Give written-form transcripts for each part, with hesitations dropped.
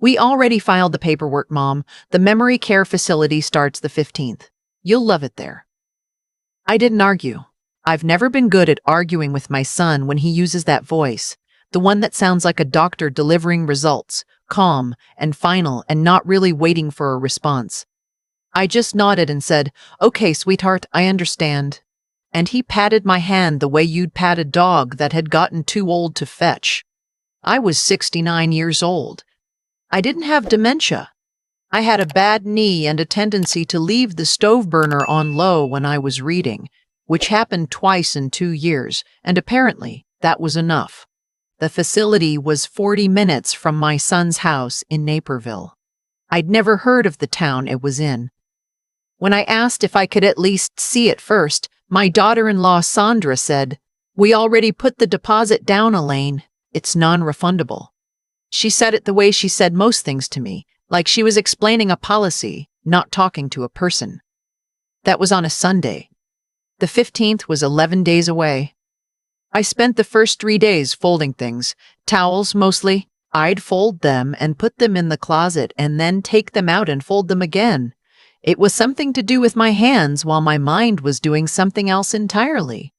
We already filed the paperwork, Mom. The memory care facility starts the 15th. You'll love it there. I didn't argue. I've never been good at arguing with my son when he uses that voice, the one that sounds like a doctor delivering results, calm and final and not really waiting for a response. I just nodded and said, "Okay, sweetheart, I understand." And he patted my hand the way you'd pat a dog that had gotten too old to fetch. I was 69 years old. I didn't have dementia. I had a bad knee and a tendency to leave the stove burner on low when I was reading, which happened twice in 2 years, and apparently that was enough. The facility was 40 minutes from my son's house in Naperville. I'd never heard of the town it was in. When I asked if I could at least see it first, my daughter-in-law Sandra said, "We already put the deposit down, Elaine. It's non-refundable." She said it the way she said most things to me, like she was explaining a policy, not talking to a person. That was on a Sunday. The 15th was 11 days away. I spent the first 3 days folding things, towels mostly. I'd fold them and put them in the closet and then take them out and fold them again. It was something to do with my hands while my mind was doing something else entirely.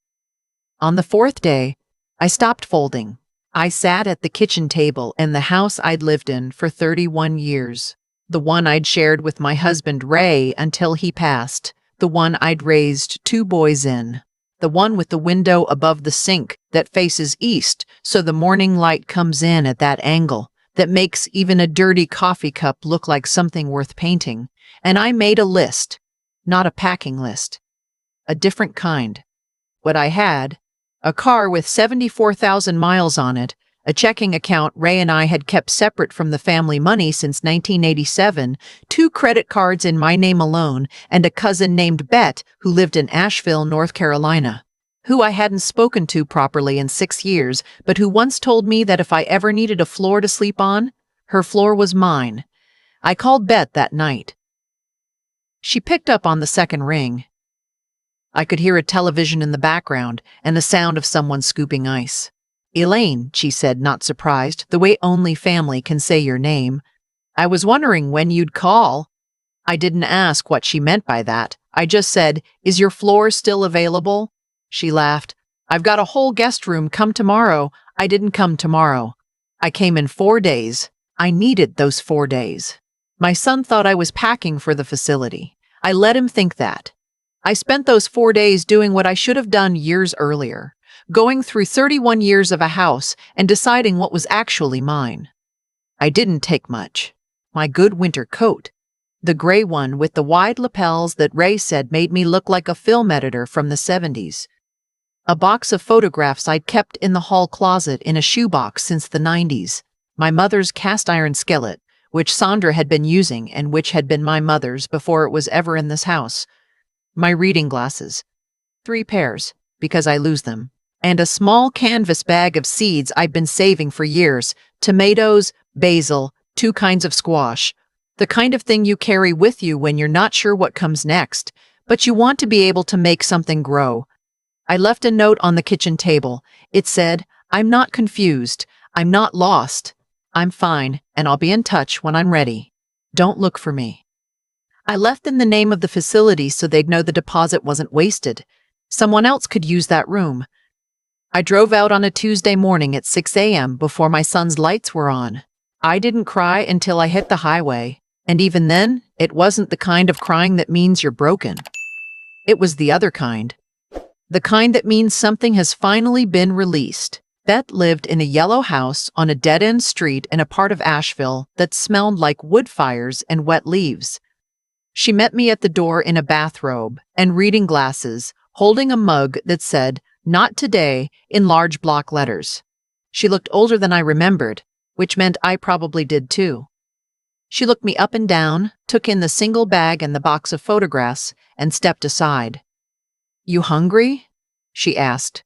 On the 4th day, I stopped folding. I sat at the kitchen table in the house I'd lived in for 31 years, the one I'd shared with my husband Ray until he passed, the one I'd raised 2 boys in, the one with the window above the sink that faces east so the morning light comes in at that angle that makes even a dirty coffee cup look like something worth painting. And I made a list, not a packing list, a different kind. What I had: a car with 74,000 miles on it, a checking account Ray and I had kept separate from the family money since 1987, 2 credit cards in my name alone, and a cousin named Bet who lived in Asheville, North Carolina, who I hadn't spoken to properly in 6 years, but who once told me that if I ever needed a floor to sleep on, her floor was mine. I called Bet that night. She picked up on the second ring. I could hear a television in the background and the sound of someone scooping ice. "Elaine," she said, not surprised, the way only family can say your name. "I was wondering when you'd call." I didn't ask what she meant by that. I just said, "Is your floor still available?" She laughed. "I've got a whole guest room. Come tomorrow." I didn't come tomorrow. I came in 4 days. I needed those 4 days. My son thought I was packing for the facility. I let him think that. I spent those 4 days doing what I should have done years earlier, going through 31 years of a house and deciding what was actually mine. I didn't take much. My good winter coat, the gray one with the wide lapels that Ray said made me look like a film editor from the 70s. A box of photographs I'd kept in the hall closet in a shoebox since the 90s. My mother's cast iron skillet, which Sandra had been using and which had been my mother's before it was ever in this house. My reading glasses, 3 pairs, because I lose them, and a small canvas bag of seeds I'd been saving for years: tomatoes, basil, 2 kinds of squash, the kind of thing you carry with you when you're not sure what comes next, but you want to be able to make something grow. I left a note on the kitchen table. It said, "I'm not confused. I'm not lost. I'm fine, and I'll be in touch when I'm ready. Don't look for me." I left in the name of the facility so they'd know the deposit wasn't wasted. Someone else could use that room. I drove out on a Tuesday morning at 6 a.m. before my son's lights were on. I didn't cry until I hit the highway, and even then, it wasn't the kind of crying that means you're broken. It was the other kind. The kind that means something has finally been released. Bet lived in a yellow house on a dead-end street in a part of Asheville that smelled like wood fires and wet leaves. She met me at the door in a bathrobe and reading glasses, holding a mug that said, "Not today," in large block letters. She looked older than I remembered, which meant I probably did too. She looked me up and down, took in the single bag and the box of photographs, and stepped aside. "You hungry?" she asked.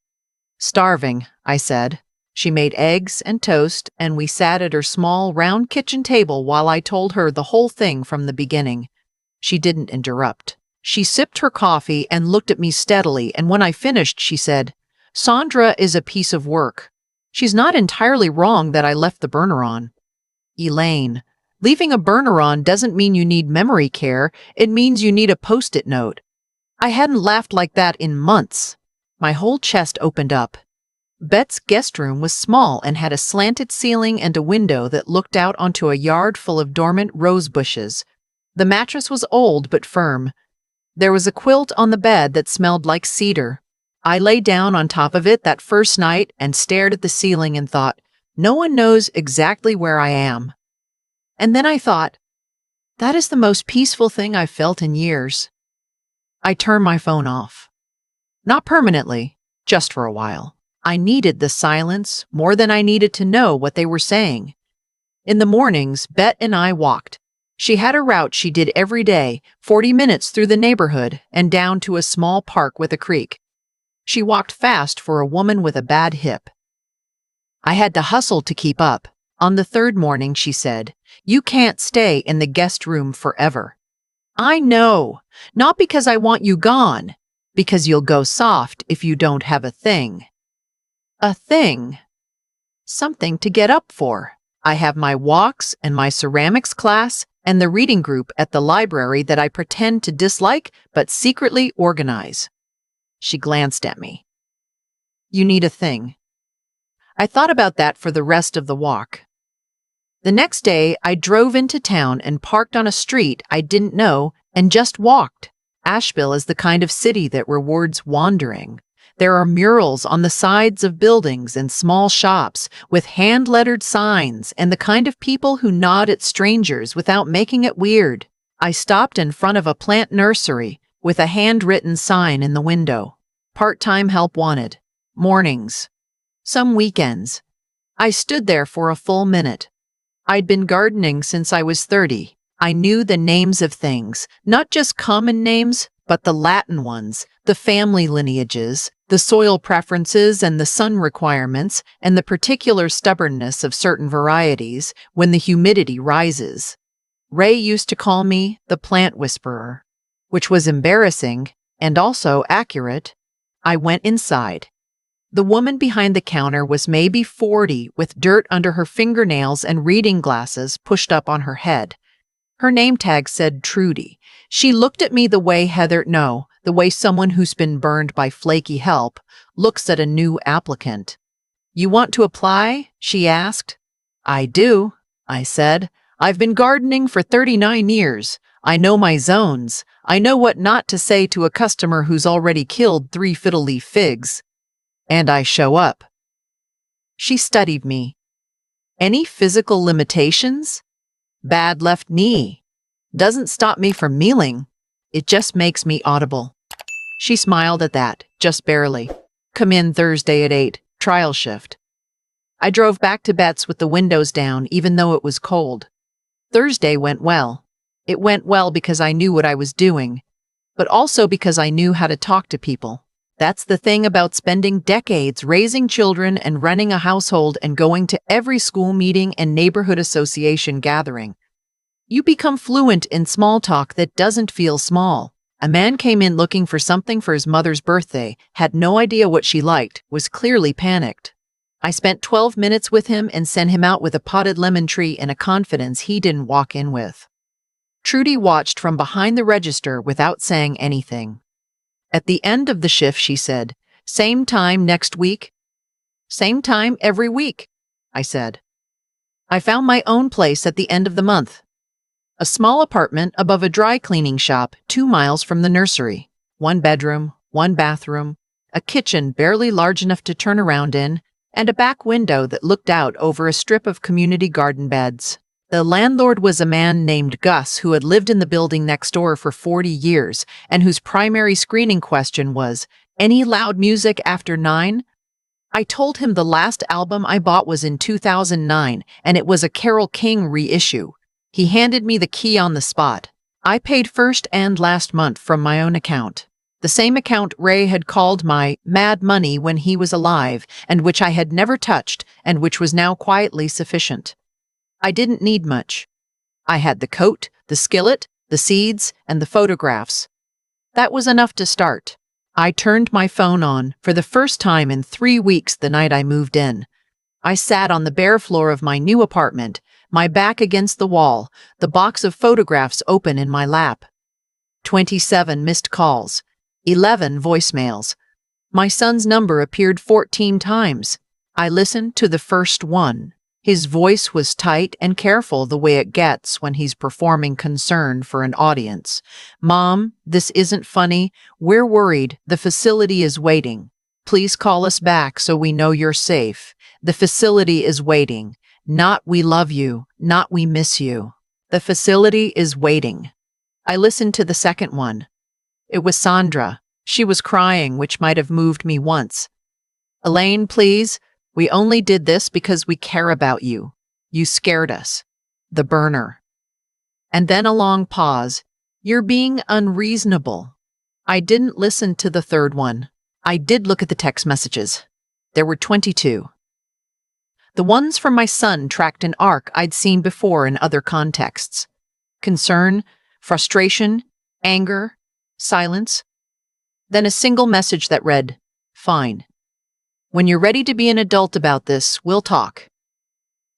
"Starving," I said. She made eggs and toast, and we sat at her small, round kitchen table while I told her the whole thing from the beginning. She didn't interrupt. She sipped her coffee and looked at me steadily, and when I finished, she said, "Sandra is a piece of work. She's not entirely wrong that I left the burner on." "Elaine," Leaving a burner on doesn't mean you need memory care, it means you need a post-it note. I hadn't laughed like that in months. My whole chest opened up. Bet's guest room was small and had a slanted ceiling and a window that looked out onto a yard full of dormant rose bushes. The mattress was old but firm. There was a quilt on the bed that smelled like cedar. I lay down on top of it that first night and stared at the ceiling and thought, no one knows exactly where I am. And then I thought, that is the most peaceful thing I've felt in years. I turned my phone off. Not permanently, just for a while. I needed the silence more than I needed to know what they were saying. In the mornings, Bet and I walked. She had a route she did every day, 40 minutes through the neighborhood and down to a small park with a creek. She walked fast for a woman with a bad hip. I had to hustle to keep up. On the third morning, she said, "You can't stay in the guest room forever." I know, not because I want you gone, because you'll go soft if you don't have a thing. A thing. Something to get up for. I have my walks and my ceramics class and the reading group at the library that I pretend to dislike but secretly organize. She glanced at me. You need a thing. I thought about that for the rest of the walk. The next day, I drove into town and parked on a street I didn't know and just walked. Asheville is the kind of city that rewards wandering. There are murals on the sides of buildings and small shops with hand-lettered signs and the kind of people who nod at strangers without making it weird. I stopped in front of a plant nursery with a handwritten sign in the window. Part-time help wanted. Mornings. Some weekends. I stood there for a full minute. I'd been gardening since I was 30. I knew the names of things, not just common names, but the Latin ones, the family lineages, the soil preferences and the sun requirements, and the particular stubbornness of certain varieties when the humidity rises. Ray used to call me the plant whisperer, which was embarrassing and also accurate. I went inside. The woman behind the counter was maybe 40 with dirt under her fingernails and reading glasses pushed up on her head. Her name tag said Trudy. She looked at me the way the way someone who's been burned by flaky help looks at a new applicant. You want to apply? She asked. I do, I said. I've been gardening for 39 years. I know my zones. I know what not to say to a customer who's already killed 3 fiddle-leaf figs. And I show up. She studied me. Any physical limitations? Bad left knee. Doesn't stop me from mealing. It just makes me audible. She smiled at that, just barely. Come in Thursday at 8, trial shift. I drove back to Bet's with the windows down, even though it was cold. Thursday went well. It went well because I knew what I was doing, but also because I knew how to talk to people. That's the thing about spending decades raising children and running a household and going to every school meeting and neighborhood association gathering. You become fluent in small talk that doesn't feel small. A man came in looking for something for his mother's birthday, had no idea what she liked, was clearly panicked. I spent 12 minutes with him and sent him out with a potted lemon tree in a confidence he didn't walk in with. Trudy watched from behind the register without saying anything. At the end of the shift, she said, "Same time next week?" "Same time every week," I said. I found my own place at the end of the month. A small apartment above a dry cleaning shop 2 miles from the nursery. 1 bedroom, 1 bathroom, a kitchen barely large enough to turn around in, and a back window that looked out over a strip of community garden beds. The landlord was a man named Gus who had lived in the building next door for 40 years and whose primary screening question was, "Any loud music after 9?" I told him the last album I bought was in 2009 and it was a Carole King reissue. He handed me the key on the spot. I paid first and last month from my own account. The same account Ray had called my mad money when he was alive and which I had never touched and which was now quietly sufficient. I didn't need much. I had the coat, the skillet, the seeds, and the photographs. That was enough to start. I turned my phone on for the first time in 3 weeks the night I moved in. I sat on the bare floor of my new apartment, my back against the wall, the box of photographs open in my lap. 27 missed calls, 11 voicemails. My son's number appeared 14 times. I listened to the first one. His voice was tight and careful, the way it gets when he's performing concern for an audience. "Mom, this isn't funny. We're worried. The facility is waiting. Please call us back so we know you're safe. The facility is waiting. Not we love you, not we miss you. The facility is waiting." I listened to the second one. It was Sandra. She was crying, which might have moved me once. "Elaine, please. We only did this because we care about you. You scared us." The burner. And then a long pause. "You're being unreasonable." I didn't listen to the third one. I did look at the text messages. There were 22. The ones from my son tracked an arc I'd seen before in other contexts. Concern, frustration, anger, silence. Then a single message that read, "Fine. When you're ready to be an adult about this, we'll talk."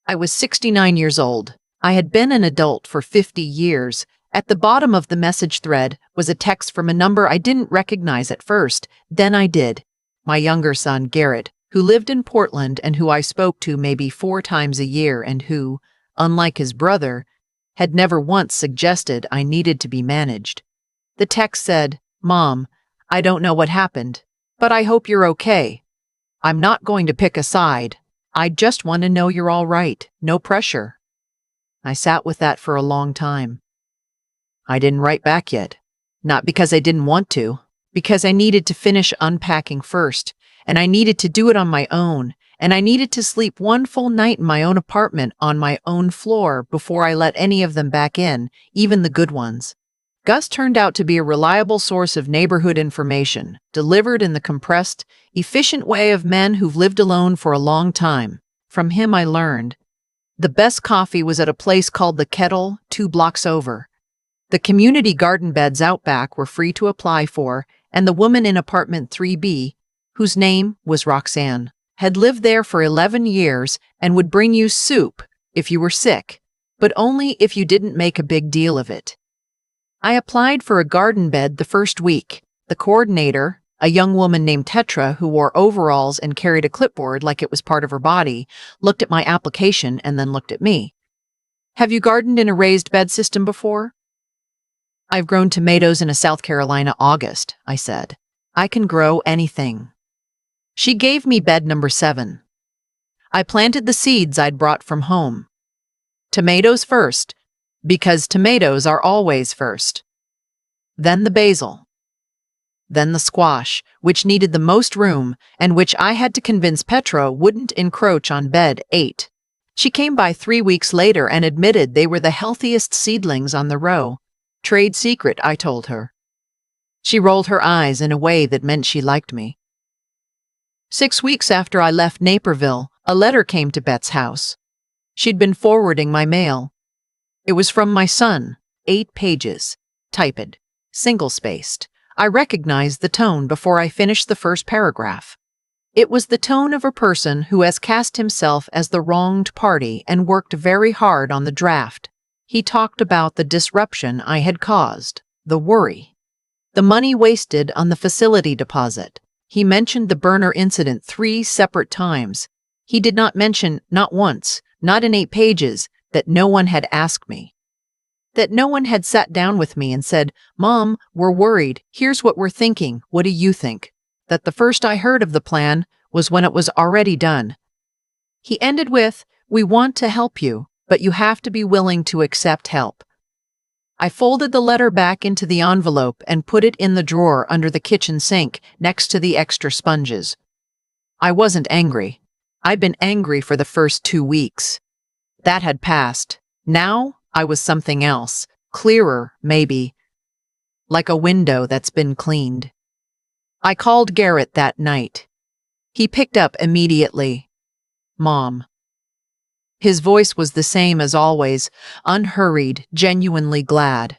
I was 69 years old. I had been an adult for 50 years. At the bottom of the message thread was a text from a number I didn't recognize at first. Then I did. My younger son, Garrett, who lived in Portland and who I spoke to maybe 4 times a year and who, unlike his brother, had never once suggested I needed to be managed. The text said, "Mom, I don't know what happened, but I hope you're okay. I'm not going to pick a side. I just want to know you're all right. No pressure." I sat with that for a long time. I didn't write back yet. Not because I didn't want to, because I needed to finish unpacking first, and I needed to do it on my own, and I needed to sleep one full night in my own apartment on my own floor before I let any of them back in, even the good ones. Gus turned out to be a reliable source of neighborhood information, delivered in the compressed, efficient way of men who've lived alone for a long time. From him I learned. The best coffee was at a place called The Kettle, 2 blocks over. The community garden beds out back were free to apply for, and the woman in apartment 3B, whose name was Roxanne, had lived there for 11 years and would bring you soup if you were sick, but only if you didn't make a big deal of it. I applied for a garden bed the first week. The coordinator, a young woman named Tetra who wore overalls and carried a clipboard like it was part of her body, looked at my application and then looked at me. "Have you gardened in a raised bed system before?" "I've grown tomatoes in a South Carolina August," I said. "I can grow anything." She gave me bed number 7. I planted the seeds I'd brought from home. Tomatoes first, because tomatoes are always first. Then the basil. Then the squash, which needed the most room and which I had to convince Petra wouldn't encroach on bed 8. She came by 3 weeks later and admitted they were the healthiest seedlings on the row. Trade secret, I told her. She rolled her eyes in a way that meant she liked me. 6 weeks after I left Naperville, a letter came to Bet's house. She'd been forwarding my mail. It was from my son, 8 pages, typed, single-spaced. I recognized the tone before I finished the first paragraph. It was the tone of a person who has cast himself as the wronged party and worked very hard on the draft. He talked about the disruption I had caused, the worry, the money wasted on the facility deposit. He mentioned the burner incident 3 separate times. He did not mention, not once, not in 8 pages, that no one had asked me. That no one had sat down with me and said, "Mom, we're worried. Here's what we're thinking. What do you think?" That the first I heard of the plan was when it was already done. He ended with, "We want to help you, but you have to be willing to accept help." I folded the letter back into the envelope and put it in the drawer under the kitchen sink next to the extra sponges. I wasn't angry. I'd been angry for the first 2 weeks. That had passed. Now I was something else, clearer, maybe, like a window that's been cleaned. I called Garrett that night. He picked up immediately. "Mom." His voice was the same as always, unhurried, genuinely glad.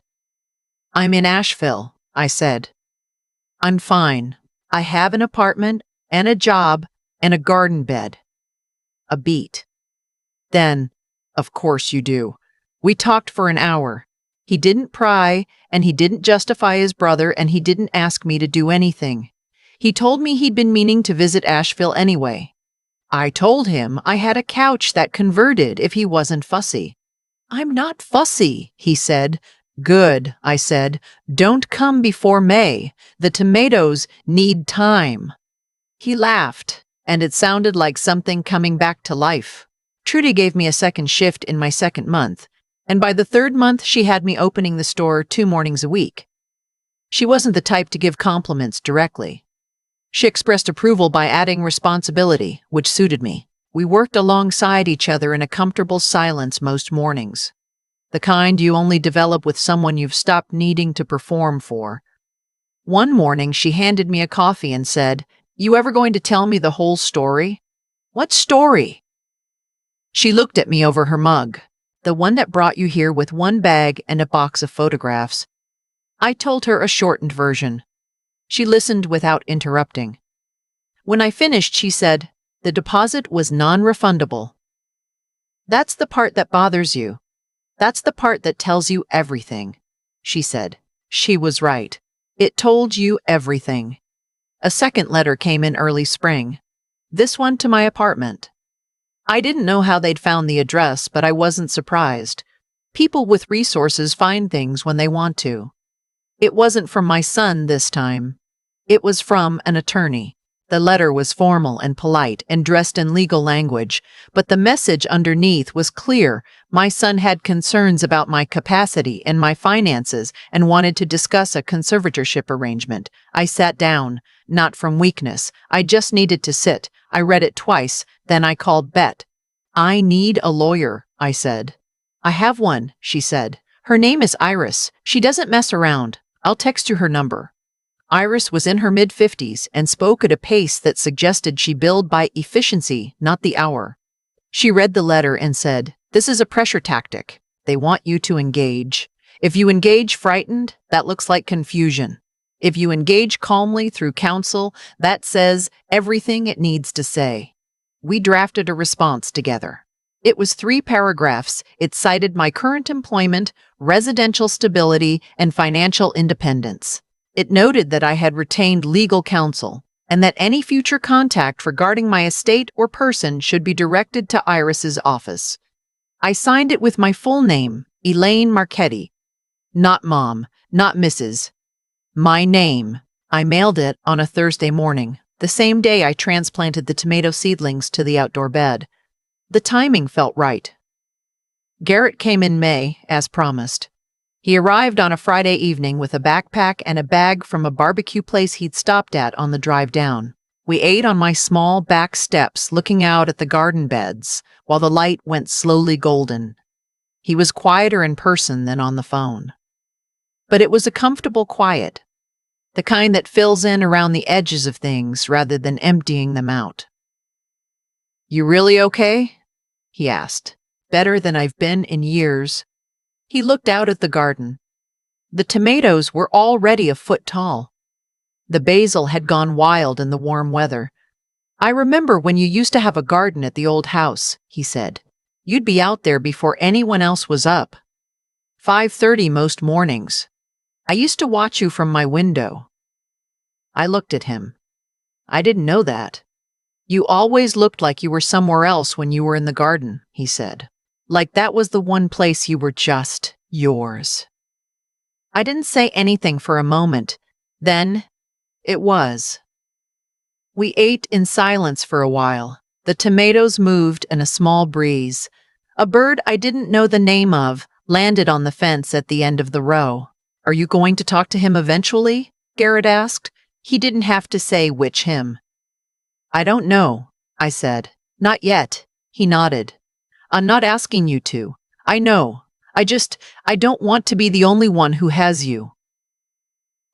"I'm in Asheville," I said. "I'm fine. I have an apartment and a job and a garden bed." A beat. Then, Of course you do. We talked for an hour. He didn't pry, and he didn't justify his brother, and he didn't ask me to do anything. He told me he'd been meaning to visit Asheville anyway. I told him I had a couch that converted if he wasn't fussy. I'm not fussy, he said. Good, I said. Don't come before May. The tomatoes need time. He laughed, and it sounded like something coming back to life. Trudy gave me a second shift in my second month, and by the third month she had me opening the store 2 mornings a week. She wasn't the type to give compliments directly. She expressed approval by adding responsibility, which suited me. We worked alongside each other in a comfortable silence most mornings. The kind you only develop with someone you've stopped needing to perform for. One morning she handed me a coffee and said, "You ever going to tell me the whole story?" "What story?" She looked at me over her mug. "The one that brought you here with one bag and a box of photographs." I told her a shortened version. She listened without interrupting. When I finished, she said, "The deposit was non-refundable." "That's the part that bothers you. That's the part that tells you everything," she said. She was right. It told you everything. A second letter came in early spring. This one to my apartment. I didn't know how they'd found the address, but I wasn't surprised. People with resources find things when they want to. It wasn't from my son this time. It was from an attorney. The letter was formal and polite and dressed in legal language, but the message underneath was clear. My son had concerns about my capacity and my finances and wanted to discuss a conservatorship arrangement. I sat down, not from weakness. I just needed to sit. I read it twice, then I called Bet. "I need a lawyer," I said. "I have one," she said. "Her name is Iris. She doesn't mess around. I'll text you her number." Iris was in her mid-50s and spoke at a pace that suggested she billed by efficiency, not the hour. She read the letter and said, "This is a pressure tactic. They want you to engage. If you engage frightened, that looks like confusion. If you engage calmly through counsel, that says everything it needs to say." We drafted a response together. It was 3 paragraphs. It cited my current employment, residential stability, and financial independence. It noted that I had retained legal counsel, and that any future contact regarding my estate or person should be directed to Iris's office. I signed it with my full name, Elaine Marchetti. Not Mom, not Mrs. My name. I mailed it on a Thursday morning, the same day I transplanted the tomato seedlings to the outdoor bed. The timing felt right. Garrett came in May, as promised. He arrived on a Friday evening with a backpack and a bag from a barbecue place he'd stopped at on the drive down. We ate on my small back steps, looking out at the garden beds, while the light went slowly golden. He was quieter in person than on the phone. But it was a comfortable quiet, the kind that fills in around the edges of things rather than emptying them out. "You really okay?" he asked. "Better than I've been in years." He looked out at the garden. The tomatoes were already a foot tall. The basil had gone wild in the warm weather. "I remember when you used to have a garden at the old house," he said. "You'd be out there before anyone else was up. 5:30 most mornings. I used to watch you from my window." I looked at him. "I didn't know that." "You always looked like you were somewhere else when you were in the garden," he said. "Like that was the one place you were just yours." I didn't say anything for a moment. Then, it was. We ate in silence for a while. The tomatoes moved in a small breeze. A bird I didn't know the name of landed on the fence at the end of the row. "Are you going to talk to him eventually?" Garrett asked. He didn't have to say which him. "I don't know," I said. "Not yet." He nodded. "I'm not asking you to. I know. I don't want to be the only one who has you."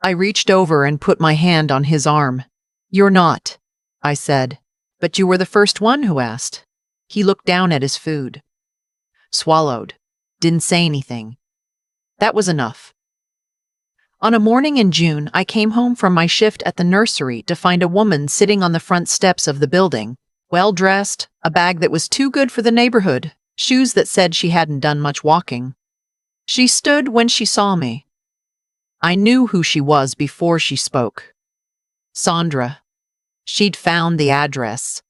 I reached over and put my hand on his arm. "You're not," I said. "But you were the first one who asked." He looked down at his food. Swallowed. Didn't say anything. That was enough. On a morning in June, I came home from my shift at the nursery to find a woman sitting on the front steps of the building, well-dressed, a bag that was too good for the neighborhood, shoes that said she hadn't done much walking. She stood when she saw me. I knew who she was before she spoke. Sandra. She'd found the address.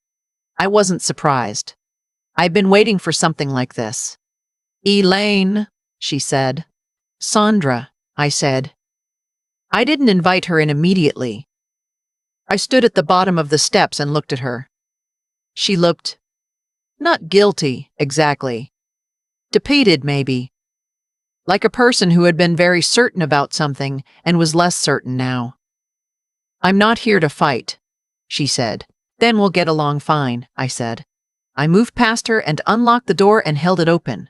I wasn't surprised. I'd been waiting for something like this. Elaine, she said. Sandra, I said. I didn't invite her in immediately. I stood at the bottom of the steps and looked at her. She looked not guilty, exactly. Defeated, maybe. Like a person who had been very certain about something and was less certain now. I'm not here to fight, she said. Then we'll get along fine, I said. I moved past her and unlocked the door and held it open.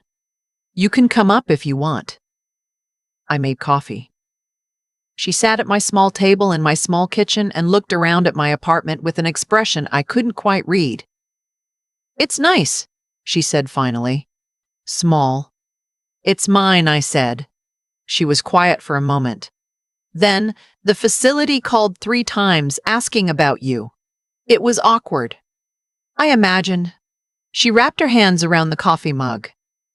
You can come up if you want. I made coffee. She sat at my small table in my small kitchen and looked around at my apartment with an expression I couldn't quite read. It's nice, she said finally. Small. It's mine, I said. She was quiet for a moment. Then, the facility called 3 times asking about you. It was awkward. I imagined. She wrapped her hands around the coffee mug.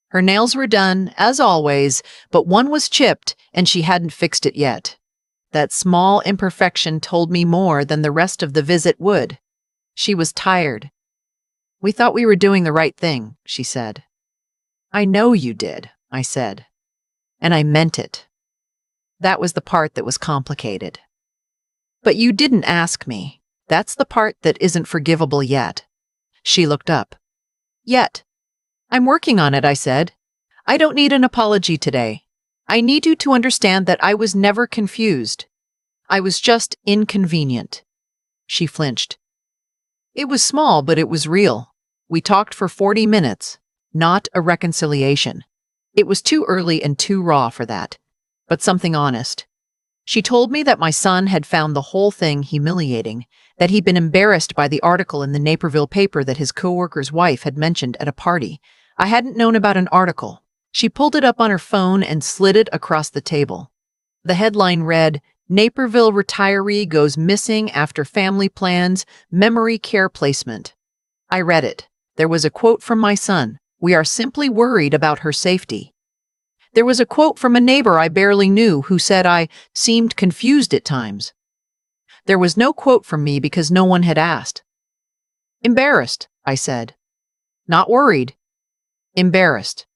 Her nails were done, as always, but one was chipped and she hadn't fixed it yet. That small imperfection told me more than the rest of the visit would. She was tired. We thought we were doing the right thing, she said. I know you did, I said. And I meant it. That was the part that was complicated. But you didn't ask me. That's the part that isn't forgivable yet. She looked up. Yet. I'm working on it, I said. I don't need an apology today. I need you to understand that I was never confused. I was just inconvenient. She flinched. It was small, but it was real. We talked for 40 minutes, not a reconciliation. It was too early and too raw for that, but something honest. She told me that my son had found the whole thing humiliating, that he'd been embarrassed by the article in the Naperville paper that his coworker's wife had mentioned at a party. I hadn't known about an article. She pulled it up on her phone and slid it across the table. The headline read, Naperville retiree goes missing after family plans, memory care placement. I read it. There was a quote from my son. We are simply worried about her safety. There was a quote from a neighbor I barely knew who said I seemed confused at times. There was no quote from me because no one had asked. Embarrassed, I said. Not worried. Embarrassed.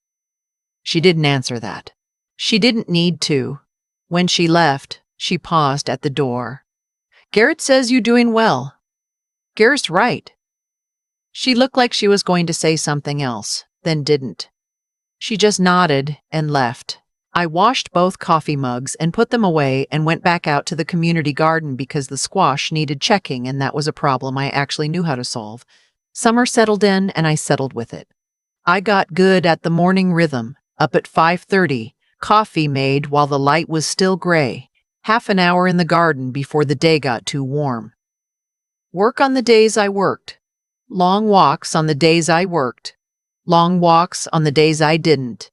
She didn't answer that. She didn't need to. When she left, she paused at the door. Garrett says you're doing well. Garrett's right. She looked like she was going to say something else, then didn't. She just nodded and left. I washed both coffee mugs and put them away and went back out to the community garden because the squash needed checking and that was a problem I actually knew how to solve. Summer settled in and I settled with it. I got good at the morning rhythm, up at 5:30, coffee made while the light was still gray, half an hour in the garden before the day got too warm. Work on the days I worked. Long walks on the days I worked. Long walks on the days I didn't.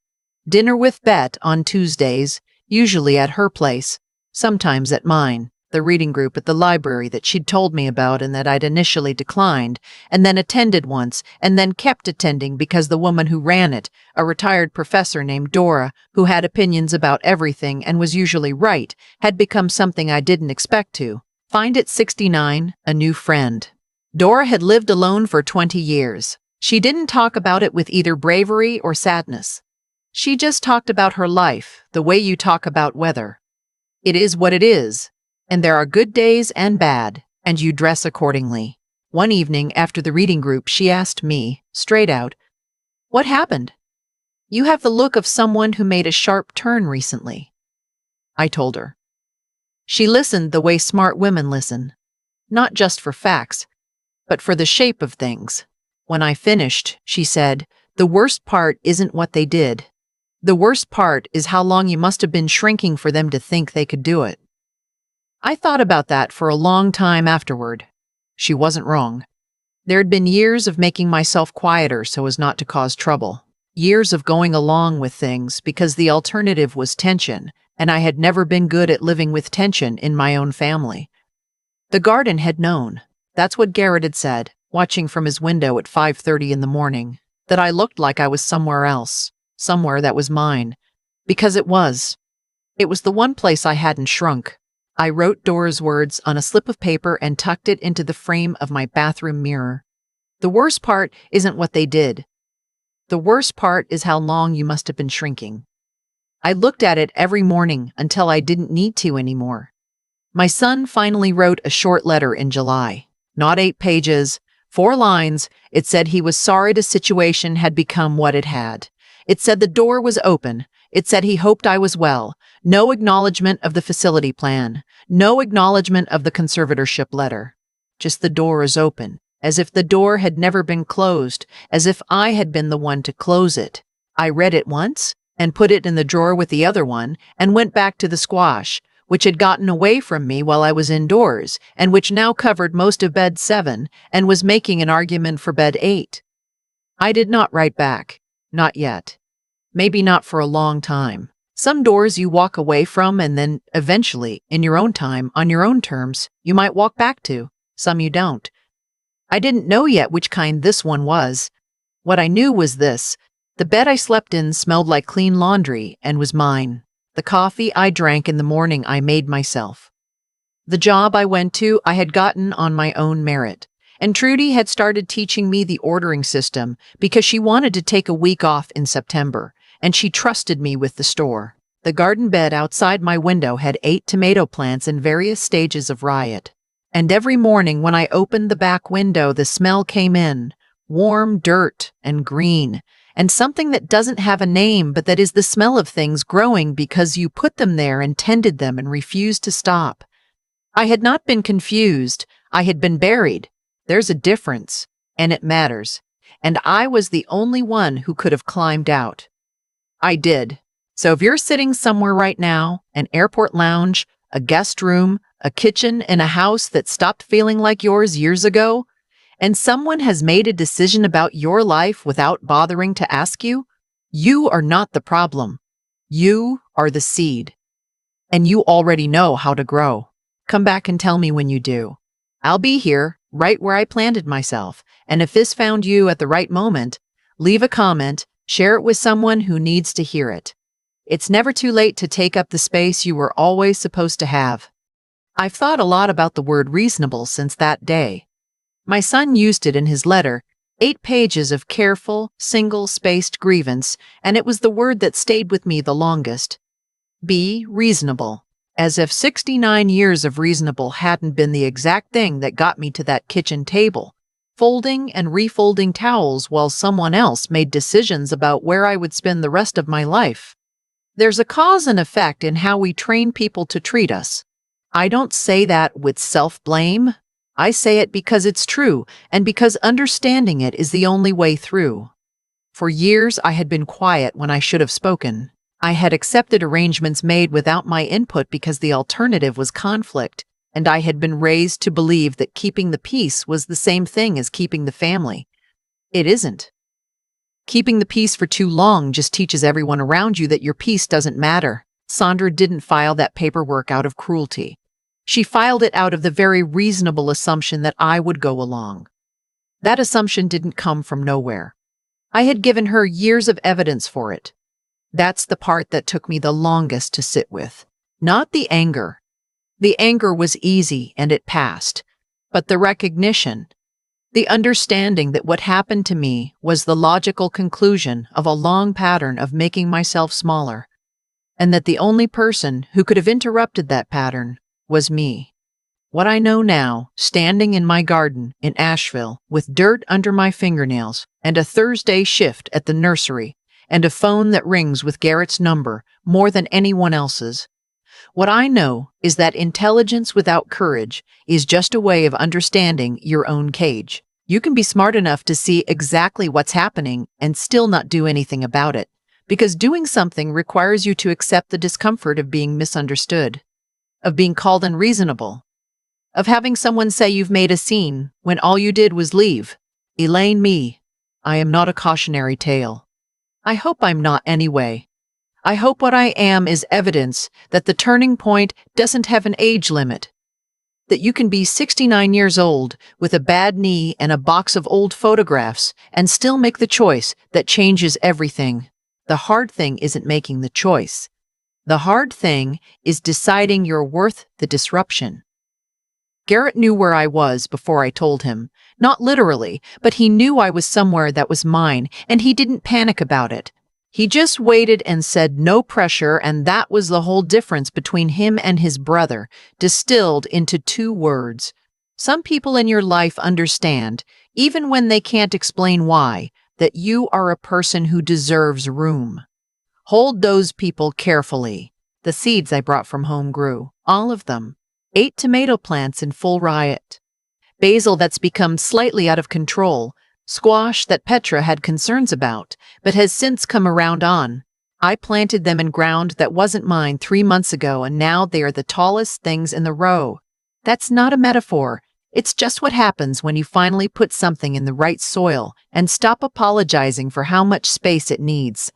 Dinner with Bet on Tuesdays, usually at her place, sometimes at mine, the reading group at the library that she'd told me about and that I'd initially declined, and then attended once, and then kept attending because the woman who ran it, a retired professor named Dora, who had opinions about everything and was usually right, had become something I didn't expect to. Find at 69, a new friend. Dora had lived alone for 20 years. She didn't talk about it with either bravery or sadness. She just talked about her life, the way you talk about weather. It is what it is, and there are good days and bad, and you dress accordingly. One evening after the reading group, she asked me, straight out, "What happened? You have the look of someone who made a sharp turn recently." I told her. She listened the way smart women listen, not just for facts, but for the shape of things. When I finished, she said, "The worst part isn't what they did. The worst part is how long you must have been shrinking for them to think they could do it." I thought about that for a long time afterward. She wasn't wrong. There had been years of making myself quieter so as not to cause trouble. Years of going along with things because the alternative was tension, and I had never been good at living with tension in my own family. The garden had known. That's what Garrett had said, watching from his window at 5:30 in the morning. that I looked like I was somewhere else, somewhere that was mine. Because it was. It was the one place I hadn't shrunk. I wrote Dora's words on a slip of paper and tucked it into the frame of my bathroom mirror. The worst part isn't what they did. The worst part is how long you must have been shrinking. I looked at it every morning until I didn't need to anymore. My son finally wrote a short letter in July. Not 8 pages, 4 lines. It said he was sorry the situation had become what it had. It said the door was open. It said he hoped I was well. No acknowledgement of the facility plan. No acknowledgement of the conservatorship letter. Just the door is open, as if the door had never been closed, as if I had been the one to close it. I read it once and put it in the drawer with the other one and went back to the squash, which had gotten away from me while I was indoors and which now covered most of bed 7 and was making an argument for bed 8. I did not write back. Not yet. Maybe not for a long time. Some doors you walk away from and then, eventually, in your own time, on your own terms, you might walk back to. Some you don't. I didn't know yet which kind this one was. What I knew was this. The bed I slept in smelled like clean laundry and was mine. The coffee I drank in the morning I made myself. The job I went to I had gotten on my own merit. And Trudy had started teaching me the ordering system because she wanted to take a week off in September, and she trusted me with the store. The garden bed outside my window had 8 tomato plants in various stages of riot. And every morning when I opened the back window, the smell came in, warm dirt and green, and something that doesn't have a name but that is the smell of things growing because you put them there and tended them and refused to stop. I had not been confused. I had been buried. There's a difference, and it matters. And I was the only one who could have climbed out. I did. So if you're sitting somewhere right now, an airport lounge, a guest room, a kitchen in a house that stopped feeling like yours years ago, and someone has made a decision about your life without bothering to ask you, you are not the problem. You are the seed. And you already know how to grow. Come back and tell me when you do. I'll be here, right where I planted myself, and if this found you at the right moment, leave a comment, share it with someone who needs to hear it. It's never too late to take up the space you were always supposed to have. I've thought a lot about the word reasonable since that day. My son used it in his letter, 8 pages of careful, single-spaced grievance, and it was the word that stayed with me the longest. Be reasonable. As if 69 years of reasonable hadn't been the exact thing that got me to that kitchen table, folding and refolding towels while someone else made decisions about where I would spend the rest of my life. There's a cause and effect in how we train people to treat us. I don't say that with self-blame. I say it because it's true and because understanding it is the only way through. For years, I had been quiet when I should have spoken. I had accepted arrangements made without my input because the alternative was conflict, and I had been raised to believe that keeping the peace was the same thing as keeping the family. It isn't. Keeping the peace for too long just teaches everyone around you that your peace doesn't matter. Sandra didn't file that paperwork out of cruelty. She filed it out of the very reasonable assumption that I would go along. That assumption didn't come from nowhere. I had given her years of evidence for it. That's the part that took me the longest to sit with. Not the anger. The anger was easy and it passed. But the recognition, the understanding that what happened to me was the logical conclusion of a long pattern of making myself smaller, and that the only person who could have interrupted that pattern was me. What I know now, standing in my garden in Asheville with dirt under my fingernails and a Thursday shift at the nursery, and a phone that rings with Garrett's number more than anyone else's. What I know is that intelligence without courage is just a way of understanding your own cage. You can be smart enough to see exactly what's happening and still not do anything about it, because doing something requires you to accept the discomfort of being misunderstood, of being called unreasonable, of having someone say you've made a scene when all you did was leave. Elaine, me. I am not a cautionary tale. I hope I'm not anyway. I hope what I am is evidence that the turning point doesn't have an age limit. That you can be 69 years old with a bad knee and a box of old photographs and still make the choice that changes everything. The hard thing isn't making the choice. The hard thing is deciding you're worth the disruption. Garrett knew where I was before I told him. Not literally, but he knew I was somewhere that was mine, and he didn't panic about it. He just waited and said no pressure, and that was the whole difference between him and his brother, distilled into 2 words. Some people in your life understand, even when they can't explain why, that you are a person who deserves room. Hold those people carefully. The seeds I brought from home grew, all of them. 8 tomato plants in full riot. Basil that's become slightly out of control. Squash that Petra had concerns about, but has since come around on. I planted them in ground that wasn't mine 3 months ago, and now they are the tallest things in the row. That's not a metaphor. It's just what happens when you finally put something in the right soil and stop apologizing for how much space it needs.